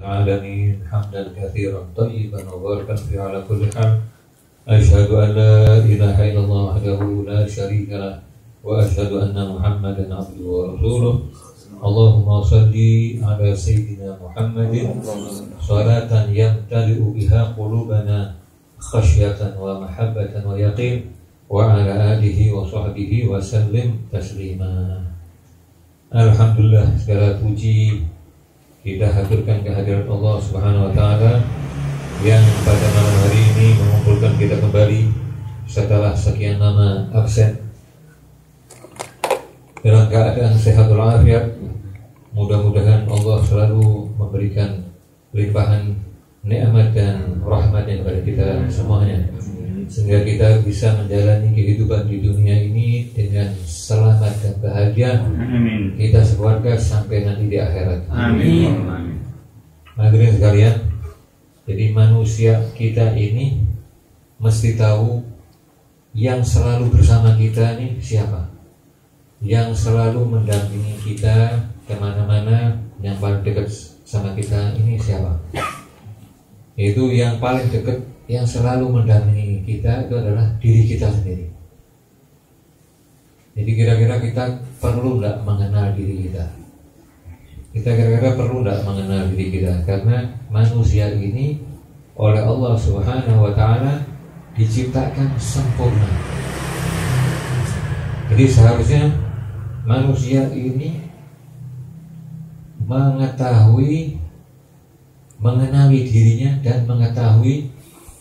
العالمين حمدا كثيرا طيبا مباركا فيه على كل حال. أشهد أن لا إله إلا الله وحده لا شريك له وأشهد أن محمدا عبده ورسوله. اللهم صل على سيدنا محمد صلاة يمتلئ بها قلوبنا خشية ومحبة ويقين وعلى آله وصحبه وسلم تسليما. Alhamdulillah, segala puji kita haturkan kehadirat Allah Subhanahu wa taala yang pada malam hari ini mengumpulkan kita kembali setelah sekian lama absen dalam keadaan sehat walafiat. Mudah-mudahan Allah selalu memberikan limpahan nikmat dan rahmatnya kepada kita semuanya, sehingga kita bisa menjalani kehidupan di dunia ini dengan selamat dan bahagia. Amin. Kita sekeluarga sampai nanti di akhirat. Amin. Hadirin sekalian, jadi manusia kita ini mesti tahu yang selalu bersama kita ini siapa, yang selalu mendampingi kita kemana-mana, yang paling dekat sama kita ini siapa. Itu yang paling dekat, yang selalu mendampingi kita itu adalah diri kita sendiri. Jadi kira-kira kita perlu tidak mengenal diri kita? Kita kira-kira perlu tidak mengenal diri kita? Karena manusia ini oleh Allah Subhanahu wa taala diciptakan sempurna. Jadi seharusnya manusia ini mengetahui, mengenali dirinya dan mengetahui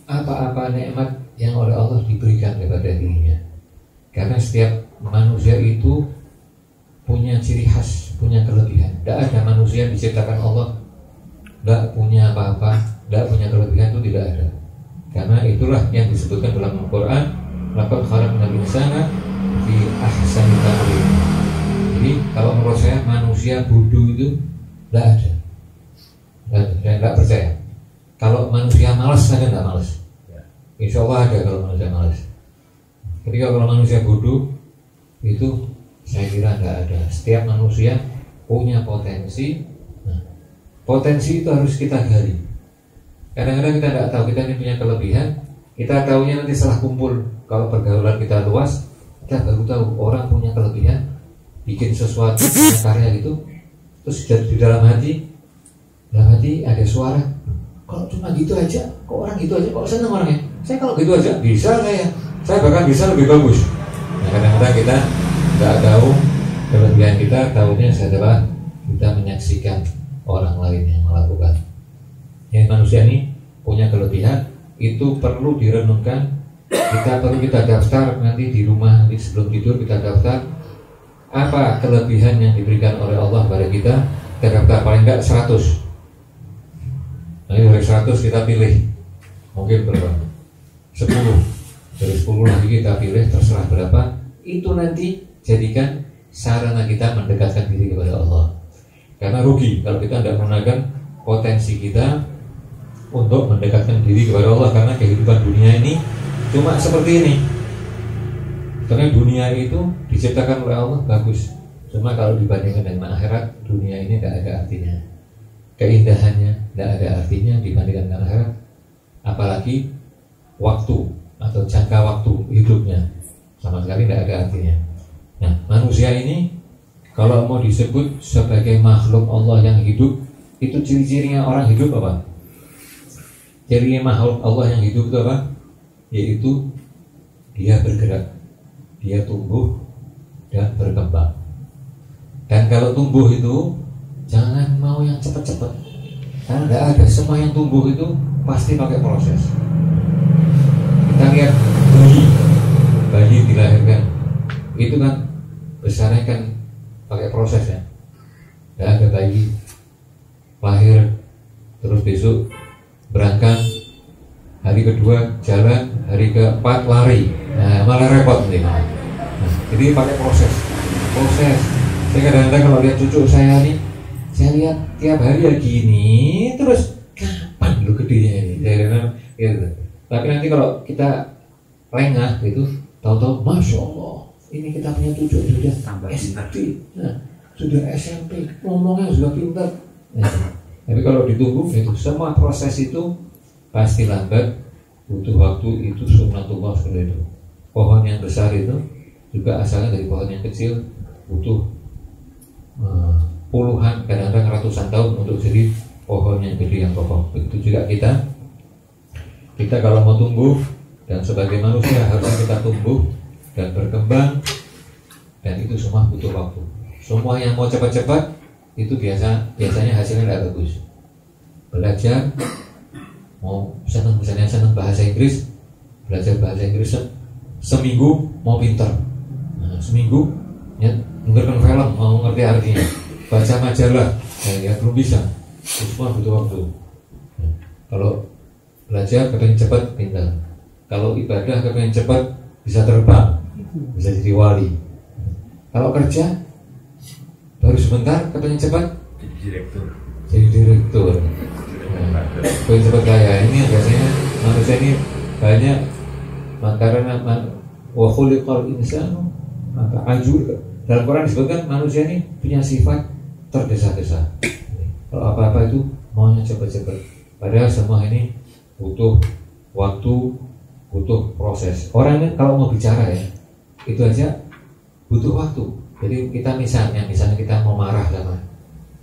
apa-apa nikmat yang oleh Allah diberikan kepada dirinya. Karena setiap manusia itu punya ciri khas, punya kelebihan. Tidak ada manusia yang diciptakan Allah tidak punya apa-apa, tidak punya kelebihan, itu tidak ada. Karena itulah yang disebutkan dalam Al-Quran, laqad khalaqnal insana fi ahsani taqwim. Jadi kalau menurut saya manusia bodoh itu tidak ada. Saya tidak percaya. Kalau manusia malas, saya tidak malas. Insya Allah ada kalau manusia malas. Ketika kalau manusia bodoh itu saya kira tidak ada. Setiap manusia punya potensi. Nah, potensi itu harus kita gali. Kadang-kadang kita tidak tahu kita ini punya kelebihan. Kita tahunya nanti setelah kumpul. Kalau pergaulan kita luas, kita baru tahu orang punya kelebihan, bikin sesuatu, punya karya gitu. Terus di dalam hati ada suara, kalau cuma gitu aja, kok orang gitu aja, kok seneng orangnya. Saya kalau gitu aja bisa, saya bahkan bisa lebih bagus. Nah, kadang-kadang kita nggak tahu kelebihan kita, tahunya setelah kita menyaksikan orang lain yang melakukan. Yang manusia ini punya kelebihan, itu perlu direnungkan. Kita daftar nanti di rumah, nanti sebelum tidur kita daftar apa kelebihan yang diberikan oleh Allah pada kita. Kita daftar paling enggak 100. Nanti dari 100 kita pilih mungkin berapa? 10. Dari 10 lagi kita pilih, terserah berapa. Itu nanti jadikan sarana kita mendekatkan diri kepada Allah. Karena rugi kalau kita tidak menggunakan potensi kita untuk mendekatkan diri kepada Allah. Karena kehidupan dunia ini cuma seperti ini. Karena dunia itu diciptakan oleh Allah bagus. Cuma kalau dibandingkan dengan akhirat, dunia ini tidak ada artinya. Keindahannya tidak ada artinya dibandingkan dengan akhirat. Apalagi waktu atau jangka waktu hidupnya sama sekali tidak ada artinya. Nah, manusia ini kalau mau disebut sebagai makhluk Allah yang hidup, itu ciri-cirinya orang hidup apa? Cirinya makhluk Allah yang hidup itu apa? Yaitu dia bergerak, dia tumbuh dan berkembang. Dan kalau tumbuh itu jangan mau yang cepat-cepat. Karena tidak ada, semua yang tumbuh itu pasti pakai proses. Kita lihat bayi dilahirkan, itu kan besarnya kan pakai proses ya. Tidak ada bayi lahir terus besok berangkat, hari kedua jalan, hari keempat lari. Nah, malah repot nih. Nah, jadi pakai proses. Saya kadang-kadang kalau lihat cucu saya nih, saya lihat tiap hari ya gini, terus kapan lu gedenya ini? Gitu. Tapi nanti kalau kita lengah gitu, tahu-tahu Masya Allah, ini kita punya cucu sudah SD, nah, sudah SMP, ngomongnya sudah pintar. Nah, Tapi kalau ditunggu itu semua proses itu pasti lambat, butuh waktu, itu sunnatullah seperti itu. Pohon yang besar itu juga asalnya dari pohon yang kecil, butuh puluhan, kadang-kadang ratusan tahun untuk jadi pohon yang gede yang kokoh. Begitu juga kita kalau mau tumbuh, dan sebagai manusia harusnya kita tumbuh dan berkembang, dan itu semua butuh waktu. Semua yang mau cepat-cepat itu biasanya hasilnya tidak bagus. Belajar, mau misalnya senang bahasa Inggris, belajar bahasa Inggris seminggu mau pinter, seminggu ya dengarkan film mau ngerti artinya, baca majalah ya belum bisa. Itu semua butuh waktu. Kalau belajar kepengen cepat pinter, kalau ibadah kepengen cepat bisa terbang, bisa jadi wali. Kalau kerja baru sebentar kepengen cepat jadi direktur. Kepengen cepat kaya. Ini biasanya manusia ini banyak karena wa khuliqal insanu maka ajur. Dalam Quran disebutkan manusia ini punya sifat tergesa-gesa. Kalau apa-apa itu maunya cepat-cepat. Padahal semua ini butuh waktu, butuh proses. Orang ini kalau mau bicara ya, itu aja butuh waktu. Jadi kita misalnya kita mau marah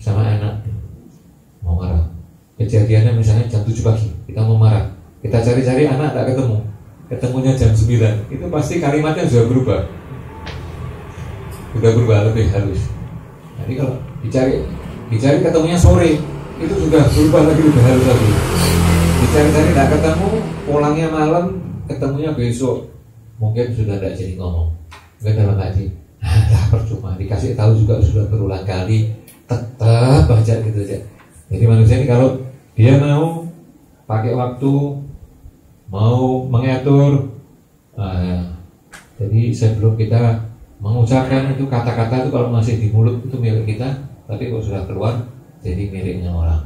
sama anak, mau marah. Kejadiannya misalnya jam 7 pagi, kita mau marah. Kita cari-cari anak tak ketemu. Ketemunya jam 9. Itu pasti kalimatnya sudah berubah lebih halus. Jadi kalau dicari ketemunya sore, itu sudah berubah lagi lebih halus lagi. Dicari-cari tak ketemu, pulangnya malam, ketemunya besok, mungkin sudah tidak jadi ngomong. Mungkin dalam hati, lah percuma, dikasih tahu juga sudah berulang kali, tetap baca gitu aja. Jadi manusia ini kalau dia mau pakai waktu, mau mengatur, jadi sebelum kita mengucapkan itu kata-kata itu kalau masih di mulut itu milik kita, tapi kalau sudah keluar jadi miliknya orang.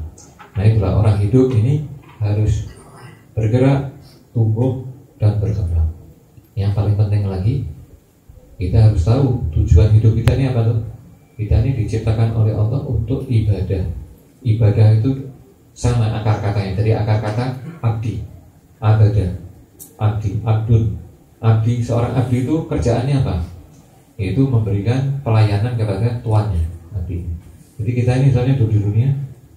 Nah itulah orang hidup ini harus bergerak, tumbuh dan berkembang. Yang paling penting lagi, kita harus tahu tujuan hidup kita ini apa tuh? Kita ini diciptakan oleh Allah untuk ibadah. Ibadah itu sama akar katanya. Dari akar kata abdi, abadah, abdi, abdun. Abdi, seorang abdi itu kerjaannya apa? Yaitu memberikan pelayanan kepada tuannya. Abdi. Jadi kita ini misalnya hidup di dunia,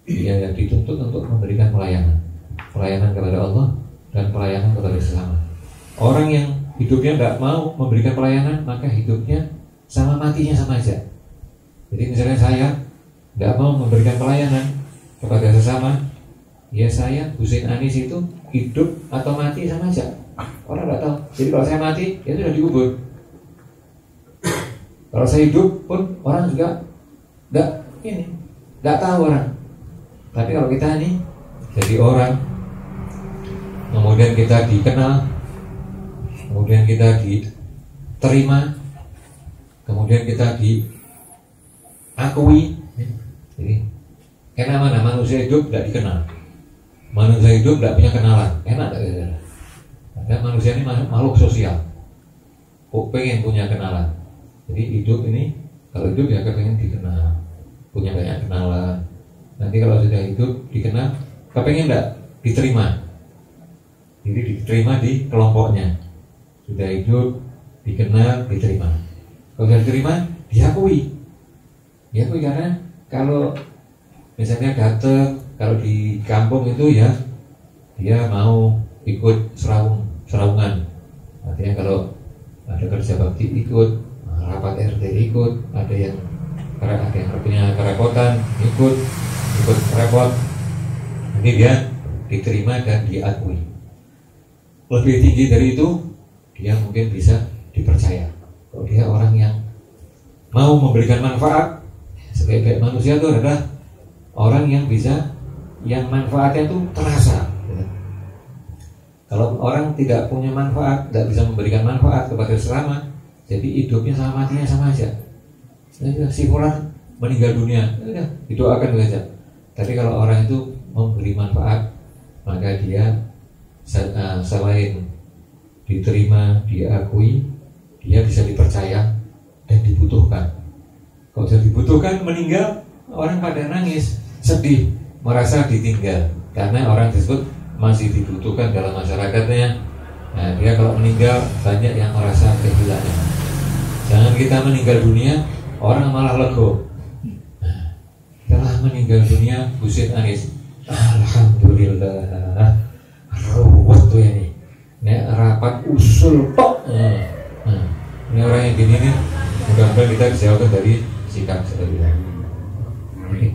ya dituntut untuk memberikan pelayanan kepada Allah dan pelayanan kepada sesama. Orang yang hidupnya tidak mau memberikan pelayanan, maka hidupnya sama matinya sama aja. Jadi misalnya saya tidak mau memberikan pelayanan kepada sesama, ya saya Husein Anis itu hidup atau mati sama aja. Orang tidak tahu. Jadi kalau saya mati, ya sudah dikubur. Kalau saya hidup pun orang juga tidak tahu orang. Tapi kalau kita ini jadi orang, kemudian kita dikenal, kemudian kita diterima, kemudian kita diakui. Jadi enak mana manusia hidup tidak dikenal, manusia hidup tidak punya kenalan, enak tak? Ada manusia ini makhluk sosial, kok pengen punya kenalan. Jadi hidup ini kalau hidup ya pengen dikenal, punya banyak kenalan. Nanti kalau sudah hidup dikenal, kepengen enggak diterima. Jadi diterima di kelompoknya. Sudah hidup, dikenal, diterima. Kalau sudah diterima, diakui. Diakui karena kalau misalnya datang, kalau di kampung itu ya dia mau ikut serawungan. Artinya kalau ada kerja bakti ikut, rapat RT ikut, ada yang punya kerepotan ikut repot. Nanti dia diterima dan diakui. Lebih tinggi dari itu, dia mungkin bisa dipercaya. Kalau dia orang yang mau memberikan manfaat, sebaik-baik manusia itu adalah orang yang bisa, yang manfaatnya itu terasa. Kalau orang tidak punya manfaat, tidak bisa memberikan manfaat kepada sesama, jadi hidupnya sama matinya sama aja. Si fulan meninggal dunia, didoakan saja. Tapi kalau orang itu memberi manfaat, maka dia selain diterima, diakui, dia bisa dipercaya dan dibutuhkan. Kalau sudah dibutuhkan, meninggal, orang pada nangis, sedih. merasa ditinggal karena orang tersebut masih dibutuhkan dalam masyarakatnya. Nah, dia kalau meninggal banyak yang merasa kehilangan. Jangan kita meninggal dunia orang malah lego. Nah, telah meninggal dunia Husin Anis, alhamdulillah, ruwet tuh ini. Ini rapat usul tok. Nah, ini orang yang gini nih, mudah-mudahan kita dijauhkan dari sikap seperti ini.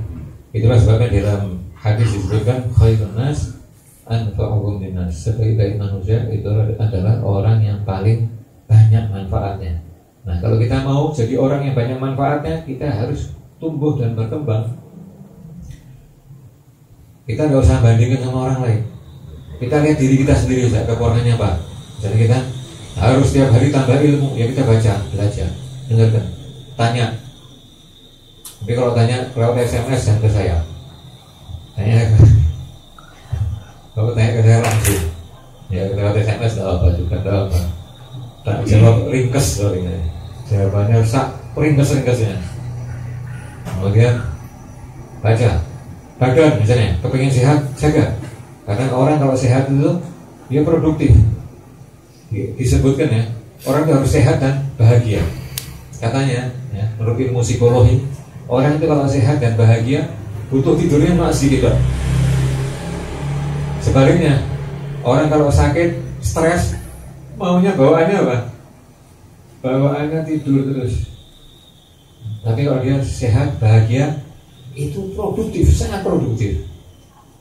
Itulah sebabnya dalam hadis disebutkan khairun nas anfa'uhum linnas, sebaik-baik manusia itu adalah orang yang paling banyak manfaatnya. Nah, kalau kita mau jadi orang yang banyak manfaatnya, kita harus tumbuh dan berkembang. Kita nggak usah bandingkan sama orang lain. Kita lihat diri kita sendiri saja, kekurangannya apa. Jadi kita harus setiap hari tambah ilmu, ya kita baca, belajar, dengarkan, tanya. Tapi kalau tanya lewat SMS dan ke saya, tanya kalau tanya ke saya langsung, ya lewat SMS tidak apa juga, tidak apa. Tak jawab ringkes soalnya, jawabannya sak ringkes-ringkesnya. Kemudian baca, badan misalnya, kepingin sehat, jaga. Karena orang kalau sehat itu dia produktif. Disebutkan ya, orang itu harus sehat dan bahagia. Katanya, ya, menurut ilmu psikologi, orang itu kalau sehat dan bahagia butuh tidurnya masih sedikit. Sebaliknya, orang kalau sakit, stres, maunya bawaannya apa? Bawaannya tidur terus. Tapi kalau dia sehat, bahagia, itu produktif, sangat produktif.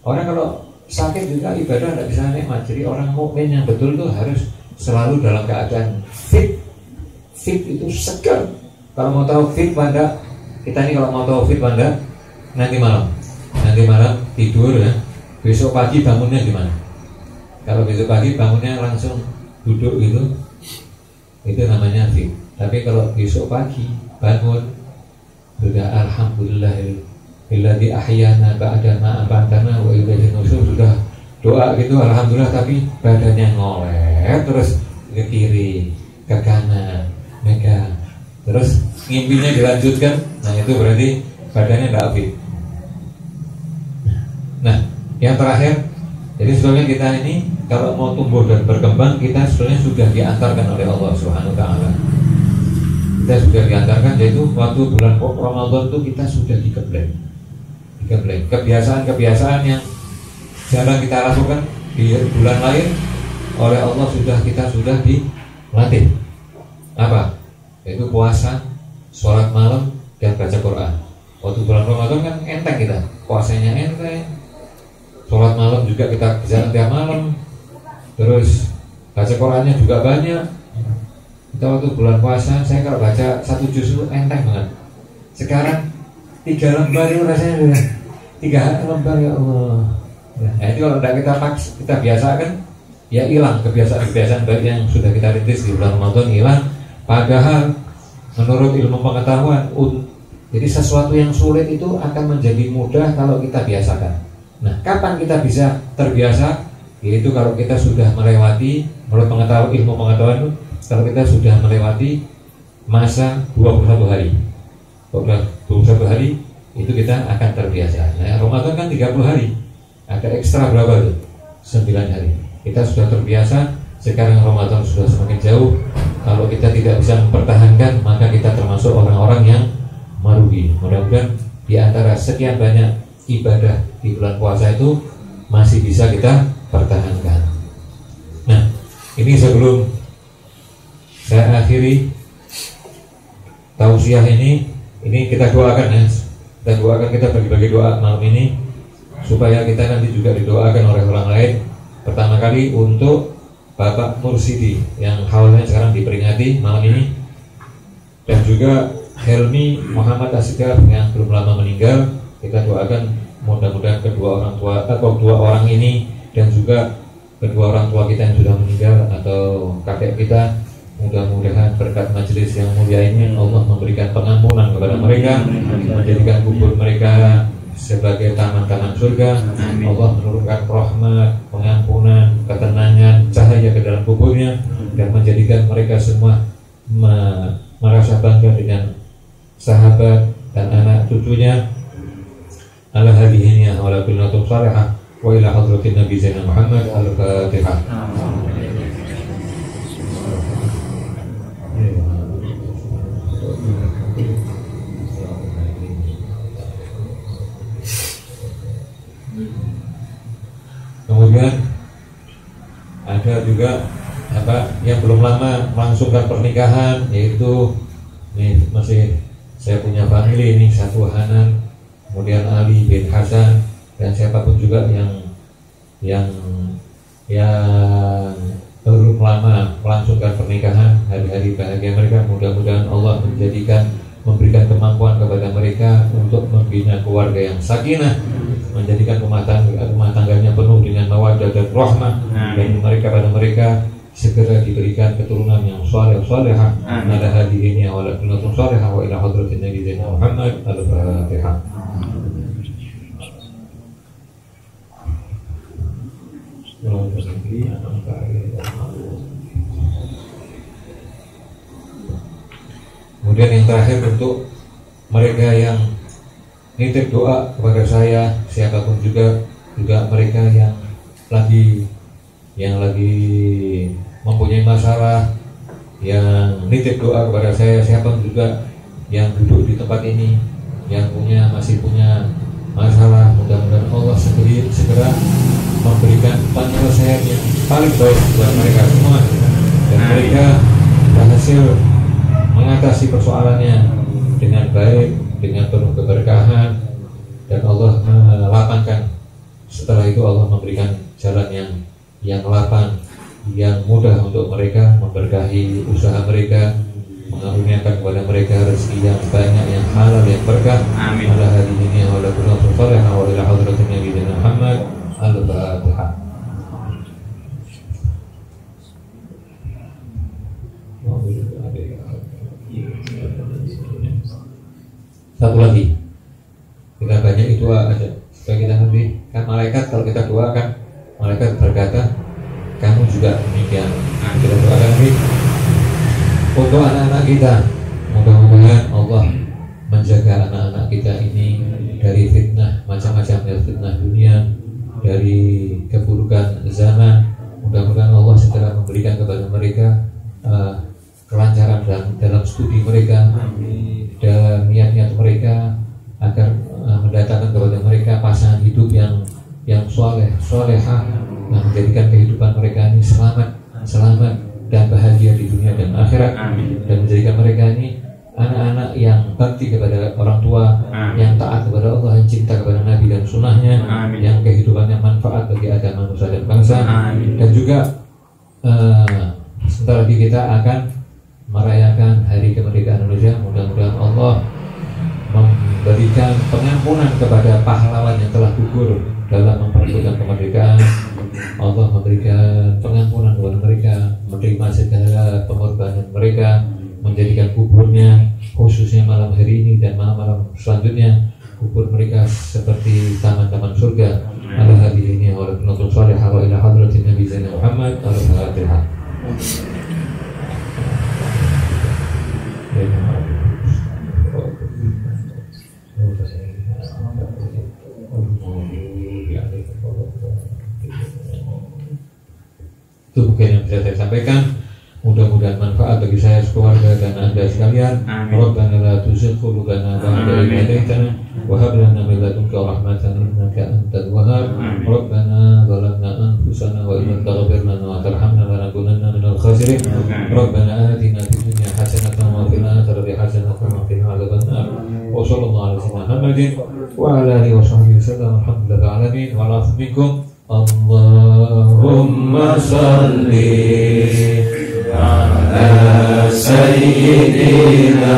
Orang kalau sakit juga ibadah tidak bisa nikmat. Jadi orang mukmin yang betul itu harus selalu dalam keadaan fit. Fit itu segar. Kalau mau tahu fit pada kita ini, kalau mau tahu fit pada nanti malam tidur ya. Besok pagi bangunnya gimana? Kalau besok pagi bangunnya langsung duduk gitu, itu namanya fit. Tapi kalau besok pagi bangun sudah alhamdulillah billadzi ahyana ba'da ma amatana wa ilaihi nusyur, sudah doa gitu alhamdulillah, tapi badannya ngoleh terus ke kiri ke kanan megang terus ngimpinya dilanjutkan. Nah, itu berarti badannya tidak fit. Nah, yang terakhir, jadi sebetulnya kita ini kalau mau tumbuh dan berkembang, kita sebenarnya sudah diantarkan oleh Allah Subhanahu wa Ta'ala. Kita sudah diantarkan, yaitu waktu bulan Ramadan itu kita sudah dikebleng. Kebiasaan-kebiasaan yang jarang kita lakukan di bulan lain, oleh Allah kita sudah dilatih. Apa? Yaitu puasa, sholat malam, dan baca Quran. Waktu bulan Ramadan kan enteng kita, puasanya enteng, sholat malam juga kita jalan tiap malam, terus baca Qurannya juga banyak. Kita waktu bulan puasa, saya kalau baca 1 juz enteng banget. Sekarang 3 lembar itu rasanya sudah 3 lembar, ya Allah. Nah, itu kalau tidak kita biasakan, ya hilang kebiasaan-kebiasaan baik yang sudah kita rintis di bulan Ramadan, hilang. Padahal menurut ilmu pengetahuan, jadi sesuatu yang sulit itu akan menjadi mudah kalau kita biasakan. Nah, kapan kita bisa terbiasa? Yaitu kalau kita sudah melewati, menurut ilmu pengetahuan itu, kalau kita sudah melewati masa 21 hari. Kalau 21 hari itu kita akan terbiasa. Nah, Ramadan kan 30 hari. Ada ekstra berapa tuh? 9 hari. Kita sudah terbiasa. Sekarang Ramadan sudah semakin jauh. Kalau kita tidak bisa mempertahankan, maka kita termasuk orang-orang yang merugi. Mudah-mudahan di antara sekian banyak ibadah di bulan puasa itu masih bisa kita pertahankan. Nah, ini sebelum saya akhiri tausiah ini kita doakan ya. Kita doakan, kita bagi-bagi doa malam ini supaya kita nanti juga didoakan oleh orang lain. Pertama kali untuk Bapak Mursidi yang haulnya sekarang diperingati malam ini, dan juga Helmi Muhammad Asghar yang belum lama meninggal. Kita doakan mudah-mudahan kedua orang tua atau 2 orang ini, dan juga kedua orang tua kita yang sudah meninggal atau kakek kita, mudah-mudahan berkat majelis yang mulia ini Allah memberikan pengampunan kepada mereka, menjadikan kubur mereka sebagai taman-taman surga. Allah menurunkan rahmat, pengampunan, ketenangan, cahaya ke dalam kuburnya, dan menjadikan mereka semua merasa bangga dengan sahabat dan anak cucunya, ala hadhihi wa ala kullatum salihah wa ila hadratin Nabi Zainal Muhammad. Al-Fatihah. Kemudian ada juga yang belum lama melangsungkan pernikahan, yaitu ini masih saya punya family ini, satu Hanan, kemudian Ali bin Hasan, dan siapapun juga yang belum lama melangsungkan pernikahan, hari-hari bahagia mereka, mudah-mudahan Allah memberikan kemampuan kepada mereka untuk membina keluarga yang sakinah, menjadikan rumah tangganya penuh dengan mawaddah dan rahmah, dan mereka segera diberikan keturunan yang saleh-salehah. Ala hadhihi wa ala kullatum salihah wa ila hadratin Nabi Zainal Muhammad. Al-Fatihah. Kemudian yang terakhir untuk mereka yang nitip doa kepada saya, siapapun juga mereka yang lagi mempunyai masalah, yang nitip doa kepada saya, siapapun juga yang duduk di tempat ini yang masih punya masalah, mudah-mudahan Allah segera memberikan penyelesaian yang paling baik buat mereka semua, dan mereka berhasil mengatasi persoalannya dengan baik, dengan penuh keberkahan, dan Allah melapangkan. Setelah itu Allah memberikan jalan yang lapang, yang mudah untuk mereka, memberkahi usaha mereka, mengaruniakan kepada mereka rezeki yang banyak, yang halal, yang berkah. Amin. Ala hadhihi wa ala kullatum salihah wa ila hadratin Nabi Muhammad. Al-Fatihah. Satu lagi, kita banyak itu aja supaya kita nanti kan malaikat kalau kita doakan, malaikat berkata kamu juga demikian. Kita doakan ini untuk anak-anak kita, mudah-mudahan Allah menjaga anak-anak kita ini dari fitnah, macam-macam dari fitnah dunia, dari keburukan zaman. Mudah-mudahan Allah segera memberikan kepada mereka kelancaran dalam studi mereka, dan niat-niat mereka agar mendatangkan kepada mereka pasangan hidup yang solehah, yang menjadikan kehidupan mereka ini selamat dan bahagia di dunia dan akhirat. Dan menjadikan mereka ini anak-anak yang bakti kepada orang tua, yang taat kepada Allah, yang cinta kepada Nabi dan sunnahnya, yang kehidupannya manfaat bagi agama, nusa dan bangsa. Dan juga sebentar lagi kita akan merayakan Hari Kemerdekaan Indonesia. Mudah-mudahan Allah memberikan pengampunan kepada pahlawan yang telah gugur dalam memperebutkan kemerdekaan. Allah memberikan pengampunan kepada mereka, menerima segala pengorbanan mereka, menjadikan kuburnya, khususnya malam hari ini dan malam-malam selanjutnya, kubur mereka seperti taman-taman surga. Ala hadhihi wa ala kullatum salihah wa ila hadratin Nabi Zainal Muhammad. Al-Fatihah. Itu mungkin yang bisa saya sampaikan. Mudah-mudahan manfaat bagi saya, keluarga, dan Anda sekalian. Rabbana la tuzigh qulubana ba'da idh hadaytana wa hab lana min ladunka rahmatan innaka antal wahhab. Rabbana zalamna anfusana wa in lam taghfir lana wa tarhamna lanakunanna minal khasirin. Rabbana atina fid dunya hasanatan wa fil akhirati hasanatan wa qina adzabannar. Wa sallallahu alaihi wa Muhammadin wa ala alihi wa sahbihi wasallam. Alhamdulillahi alamin. Wa la minkum. Allahumma salli ala sayyidina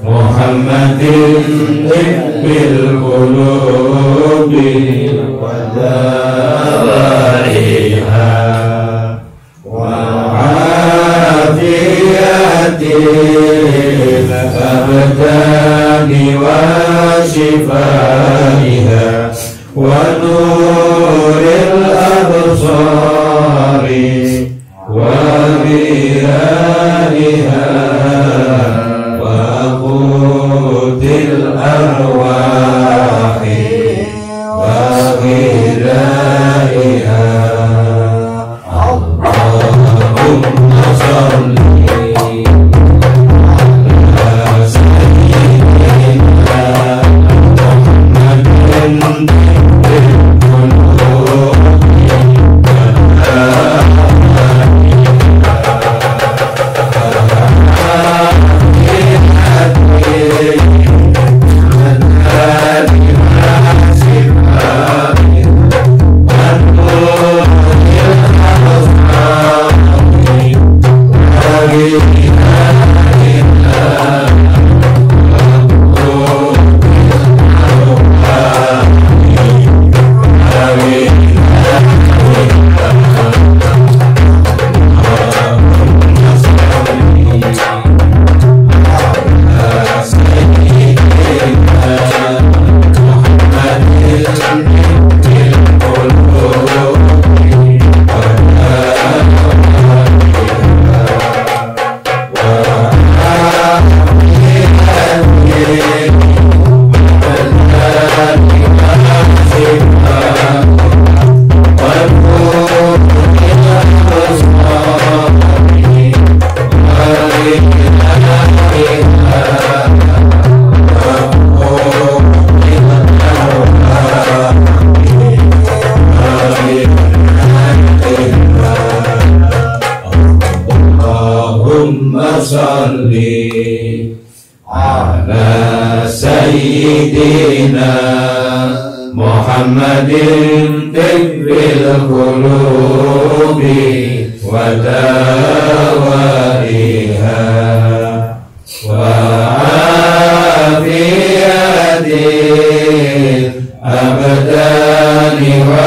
Muhammadin tibbil qulubi wa dawaiha wa afiyatil abdani wa shifaiha wa nuril absari wa biyaniha wa qutil arwahi sayyidina Muhammadin tibbil qulubi wa dawaiha wa afiyatin abdani wa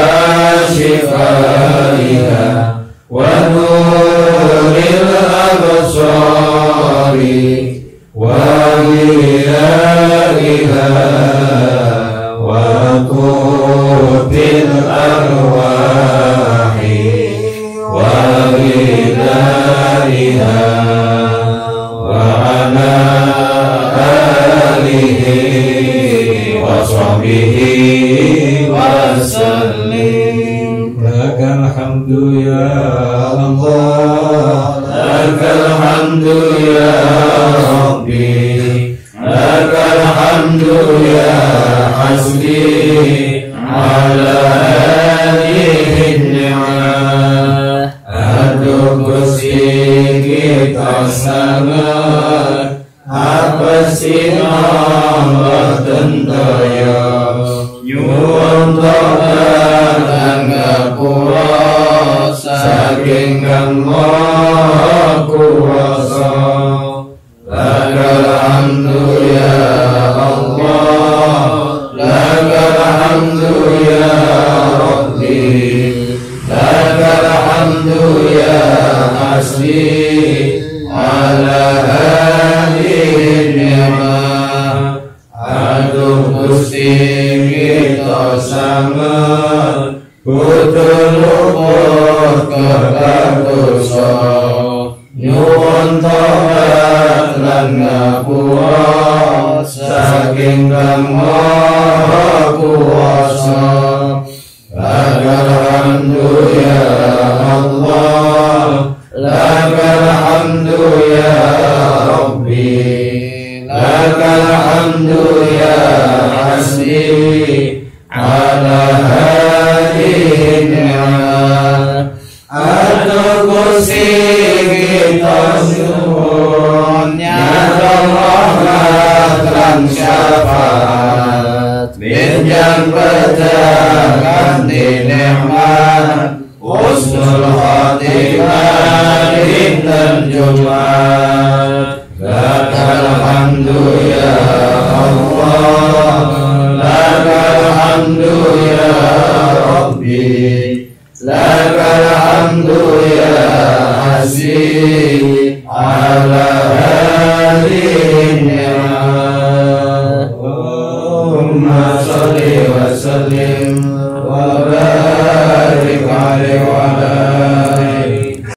shifaiha wa nuril absari wa ghiyaiha wa qutil arwahi wa ghidaiha wa ala alihi wa sahbihi wa sallim. Lakal hamdu ya Allah, lakal hamdu ya Rabbi, lakal hamdu ya hasbi ala alihi ni'mah. Aduh Gusti kita sangat apa sih Allah tentaya nyuwun tobat ngapura saking kang Maha Kuwasa. Lakal hamdu ya Allah, lakal hamdu ya Rabbi, lakal hamdu ya hasbi ala hadhihi ni'mah. Aduh Gusti kita sangat butuh luput kekardosa nyuwun tobat lan ngapura saking kang Maha Kuwasa. Lakal hamdu ya Allah, lakal hamdu ya Rabbi, lakal hamdu ya hasbi ala hadhihi ni'mah. Aduh Gusti kita nyuwun nyadong rahmat lan syafaat benjang pedang kanthi nikmat husnul khotimah dinten Jumat. Lakal hamdu ya Allah, lakal hamdu ya Rabbi, lakal hamdu ya hasbi ala hadhihi ni'mah. Allahumma salli wa sallim wa barik alaihi